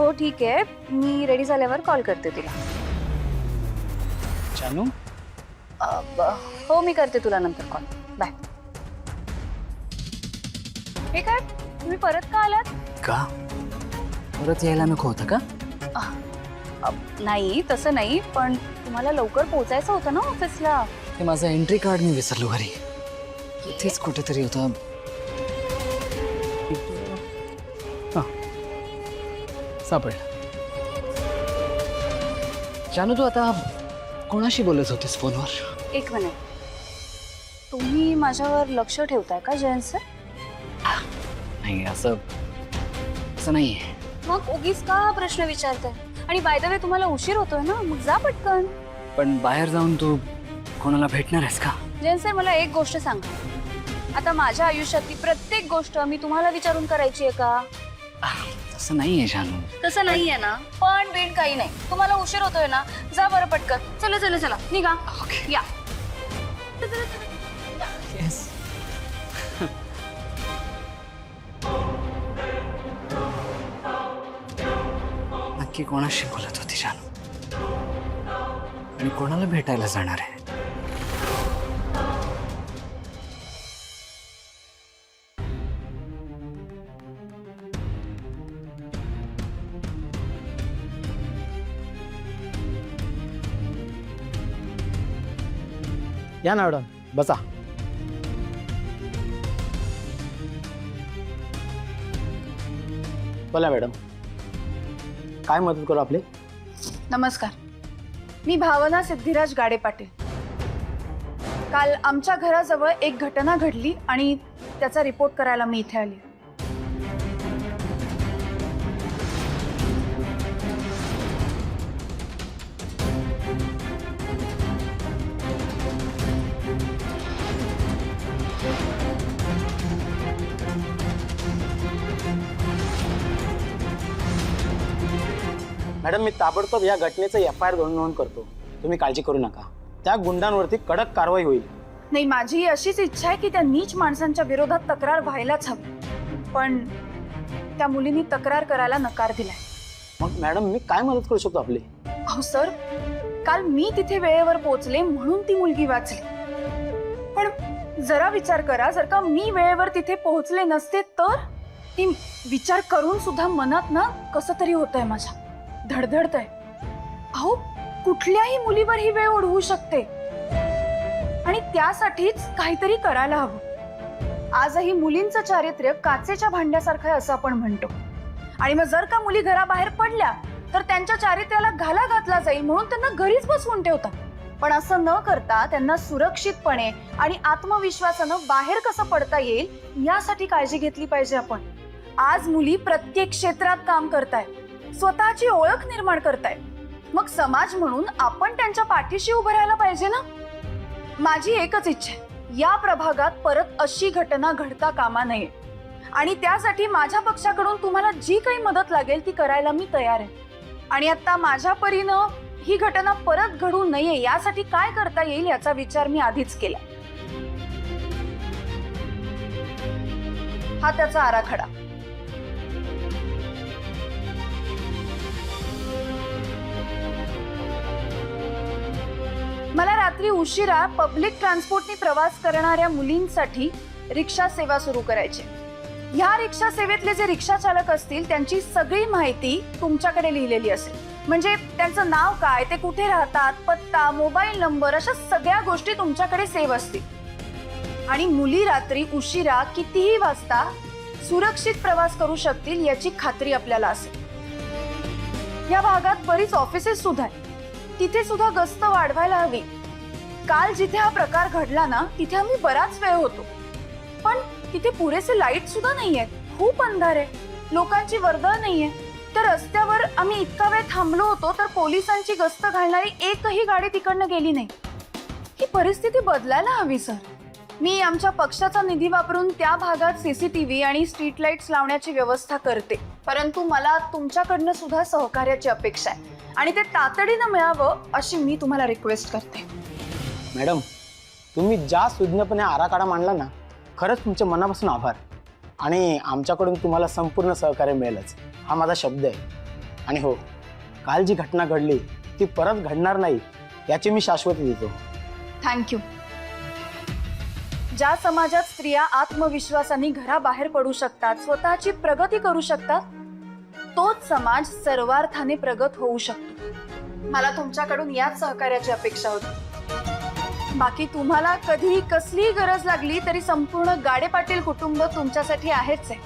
हो ठीक आहे, मी रेडी झाल्यावर कॉल करते तुला. जानू हो मी करते तुला नंतर कॉल. बाय. हे काय, तुम्ही परत का आलात? का परत यायला नको होतं का? नाही तसं नाही, पण तुम्हाला लवकर पोहोचायचं होतं ना ऑफिसला. ते माझं एंट्री कार्ड मी विसरलो घरी. इथेच कुठेतरी होतं. सापडलं. जानू तू आता कोणाशी बोलत होतीस फोनवर? एक मिनिट, तुम्ही माझ्यावर लक्ष ठेवताय का जयंत सर? नाही असं नाहीये. मग उगीच का हा प्रश्न विचारताय? आणि बाय द वे तुम्हाला उशीर होतोय ना, मग जा पटकन. पण बाहेर जाऊन तू कोणाला भेटणार आहेस का? जयंत सर मला एक गोष्ट सांगा, आता माझ्या आयुष्यातली प्रत्येक गोष्ट मी तुम्हाला विचारून करायची आहे का? तसं नाहीये जानू. तसं नाहीये ना, पण बिन काही नाही. तुम्हाला उशीर होतोय ना, जा बरं पटकन. चला चला चला निघा. ओके. या. येस. नक्की कोणाशी बोलत होती जानू? आणि कोणाला भेटायला जाणार आहे? या ना मॅडम, बसा. बोला मॅडम, काय मदत करू आपली? नमस्कार, मी भावना सिद्धिराज गाडे पाटील. काल आमच्या घराजवळ एक घटना घडली आणि त्याचा रिपोर्ट करायला मी इथे आली. मॅडम, मी ताबडतोब या घटनेचं FIR नोंद करतो. तुम्ही काळजी करू नका. त्या गुंडांवरती कडक कारवाई होईल. नाही, माझी अशीच इच्छा आहे की त्या नीच माणसांच्या विरोधात तक्रार व्हायलाच हवी, पण त्या मुलींनी तक्रार करायला नकार दिलाय. मग मॅडम, मी काय मदत करू शकतो आपली? अहो सर, काल मी तिथे वेळेवर पोहोचले म्हणून ती मुलगी वाचली. पण जरा विचार करा, जर का मी वेळेवर तिथे पोहोचले नसते तर? ती विचार करून सुद्धा मनात ना कसं तरी होतंय, माझ्या धडधडतंय. अहो, कुठल्याही मुलीवर ही वेळ ओढवू शकते आणि त्यासाठीच काहीतरी करायला हवं. आजही मुलींचं चारित्र्य काचेच्या भांड्यासारखं आहे असं आपण म्हणतो. आणि मग जर का मुली घराबाहेर पडल्या तर त्यांच्या चारित्र्याला घाला घातला जाईल म्हणून त्यांना घरीच बसवून ठेवतात. पण असं न करता त्यांना सुरक्षितपणे आणि आत्मविश्वासानं बाहेर कसं पडता येईल यासाठी काळजी घेतली पाहिजे आपण. आज मुली प्रत्येक क्षेत्रात काम करतायत, स्वतःची ओळख निर्माण करतायत. मग समाज म्हणून आपण त्यांच्या पाठीशी उभं राहायला पाहिजे ना. माझी एकच इच्छा आहे, या प्रभागात परत अशी घटना घडता कामा नये आणि त्यासाठी माझ्या पक्षाकडून तुम्हाला जी काही मदत लागेल ती करायला मी तयार आहे. आणि आता माझ्या परीनं ही घटना परत घडू नये यासाठी काय करता येईल याचा विचार मी आधीच केला. हा त्याचा आराखडा. मला रात्री उशिरा पब्लिक ट्रान्सपोर्टने प्रवास करणाऱ्या मुलींसाठी रिक्षा सेवा सुरू करायची. ह्या रिक्षा सेवेतले जे रिक्षा चालक असतील त्यांची सगळी माहिती तुमच्याकडे लिहिलेली असेल. म्हणजे त्यांचं नाव काय, ते कुठे राहतात, पत्ता, मोबाईल नंबर, अशा सगळ्या गोष्टी तुमच्याकडे सेव्ह असतील. आणि मुली रात्री उशिरा कितीही वाजता सुरक्षित प्रवास करू शकतील याची खात्री आपल्याला असेल. या भागात बरीच ऑफिसेस सुद्धा आहेत, तिथे सुद्धा गस्त वाढवायला हवी. काल जिथे हा प्रकार घडला ना तिथे आम्ही बराच वेळ होतो, पण तिथे पुरेसे लाईट सुद्धा नाहीयेत. खूप अंधार आहे, लोकांची वर्दळ नाहीये. तर रस्त्यावर आम्ही इतका वेळ थांबलो होतो तर पोलिसांची गस्त घालणारी एकही गाडी तिकडनं गेली नाही. ही परिस्थिती बदलायला हवी सर. मी आमच्या पक्षाचा निधी वापरून त्या भागात CCTV आणि स्ट्रीट लाईट्स लावण्याची व्यवस्था करते, परंतु मला तुमच्याकडनं सुद्धा सहकार्याची अपेक्षा आहे आणि ते तातडीनं मिळावं अशी मी तुम्हाला रिक्वेस्ट करते. मॅडम, तुम्ही ज्या सुज्ञपणे आराखडा मांडला ना, खरंच तुमच्या मनापासून आभार. आणि आमच्याकडून तुम्हाला संपूर्ण सहकार्य मिळेलच, हा माझा शब्द आहे. आणि हो, काल जी घटना घडली ती परत घडणार नाही याची मी शाश्वती देतो. थँक्यू. ज्या समाजात स्त्रिया आत्मविश्वासाने घराबाहेर पडू शकतात, स्वतःची प्रगती करू शकतात, तोच समाज सर्वार्थाने प्रगत होऊ शकतो. मला तुमच्याकडून याच सहकार्याची अपेक्षा होती. बाकी तुम्हाला कधीही कसलीही गरज लागली तरी संपूर्ण गाडे पाटील कुटुंब तुमच्यासाठी आहेच आहे.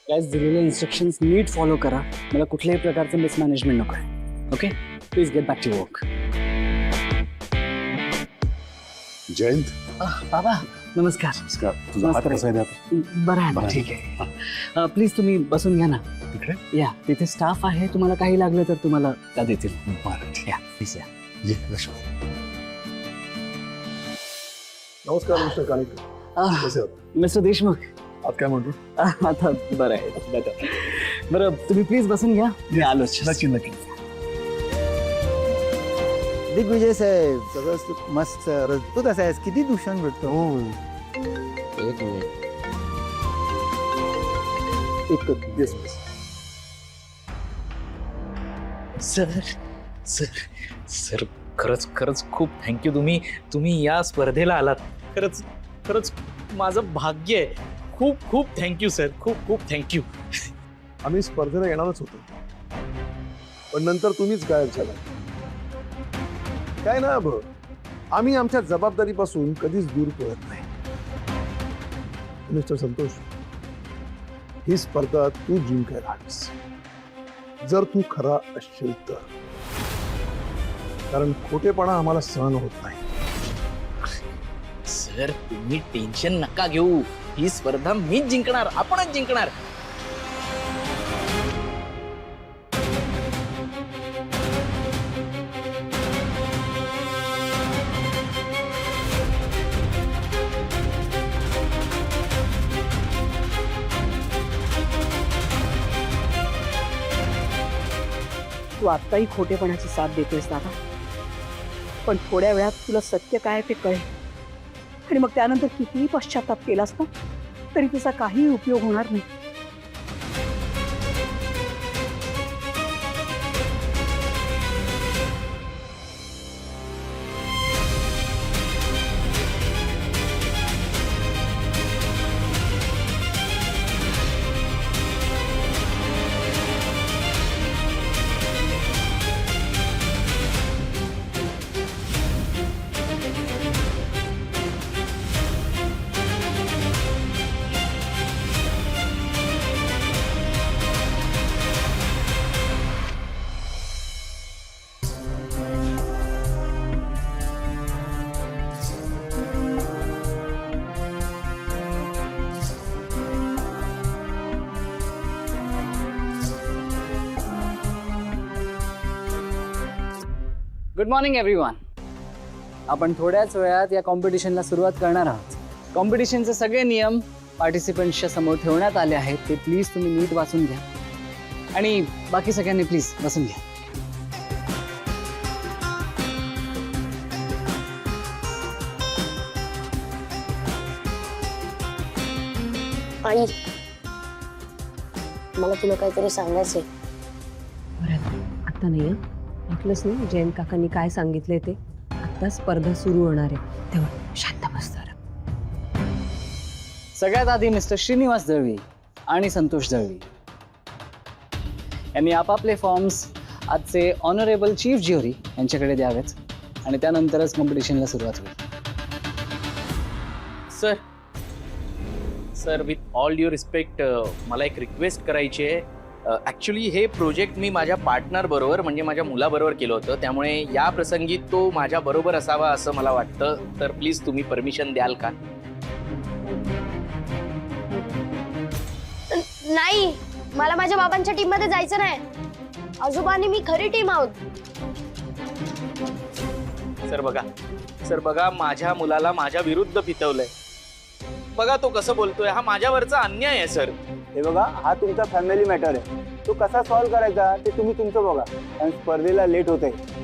गाइस, दिलेले इन्स्ट्रक्शन्स नीट फॉलो करा. मला कुठल्याही प्रकारचं मिसमॅनेजमेंट नको आहे. Okay, please get back to work. Jayant, बाबा नमस्कार. तुझा हात कसा आहे आता? बरं आहे ना, ठीक आहे. प्लीज तुम्ही बसून घ्या ना. तिकडे या, तिथे स्टाफ आहे, तुम्हाला काही लागलं तर तुम्हाला त्या देतील. बरं, ठीक या प्लीज या. आहे. ये, लक्ष. नमस्कार मिस्टर कानेटकर, कसे आहात? मिस्टर देशमुख, आत काय म्हणतो? आता बरं आहे, better. बरं, तुम्ही प्लीज बसून घ्या, मी आलोच. नक्की नक्की. दिग्विजय साहेब, सगळं मस्त तू कसा आहेस? किती दिवसांनी भेटतो. एक minute. Yes yes. Sir sir sir खरंच खरंच खूप थँक्यू. तुम्ही या स्पर्धेला आलात. खरंच खरंच माझं भाग्य आहे. खूप खूप थँक्यू सर, खूप खूप थँक्यू. आम्ही स्पर्धेला येणारच होतो, पण नंतर तुम्हीच गायब झाला. काय ना आम्ही आमच्या जबाबदारीपासून कधीच दूर पळत नाही. मिस्टर संतोष, ही स्पर्धा तू जिंकायला हवीस, जर तू खरा असशील तर. कारण खोटेपणा आम्हाला सहन होत नाही. सर तुम्ही टेन्शन नका घेऊ. ही स्पर्धा मीच जिंकणार, आपणच जिंकणार. तू आत्ताही खोटेपणाची साथ देतोयस दादा, पण थोड्या वेळात तुला सत्य काय ते कळेल आणि मग त्यानंतर कितीही पश्चाताप केलास ना तरी तुझा काही उपयोग होणार नाही. Good morning everyone. आपण थोड्याच वेळात या कॉम्पिटिशनला सुरुवात करणार आहोत. कॉम्पिटिशनचे सगळे नियम पार्टिसिपंट्सच्या समोर ठेवण्यात आले आहेत, ते प्लीज तुम्ही नीट वाचून घ्या आणि बाकी सगळ्यांनी प्लीज बसून घ्या. आई, मला तुला काहीतरी सांगायचंय. आता नाही ऐकलंच ना जयंत काकांनी काय सांगितलंय ते? आता स्पर्धा सुरू होणार आहे, तेव्हा शांत बस जरा. सगळ्यात आधी मिस्टर श्रीनिवास दळवी आणि संतोष दळवी यांनी आपापले फॉर्म्स आजचे ऑनरेबल चीफ ज्युरी यांच्याकडे द्यावेत आणि त्यानंतरच कॉम्पिटिशनला सुरुवात होईल. Sir sir with all due respect, मला एक रिक्वेस्ट करायची आहे. ॲक्च्युली हे प्रोजेक्ट मी माझ्या पार्टनर बरोबर म्हणजे माझ्या मुलाबरोबर केलं होतं, त्यामुळे या प्रसंगी तो माझ्या बरोबर असावा असं मला वाटतं. तर प्लीज तुम्ही परमिशन द्याल का? नाही, मला माझ्या बाबांच्या टीम मध्ये जायचं नाही. आजोबा आणि मी खरी टीम आहोत. सर बघा माझ्या मुलाला माझ्या विरुद्ध फितवलंय. बघा तो कसं बोलतोय. हा माझ्यावरचा अन्याय आहे सर. हे बघा, हा तुमचा फॅमिली मॅटर आहे. तो कसा सॉल्व्ह करायचा ते तुम्ही तुमचं बघा, कारण स्पर्धेला लेट होत आहे.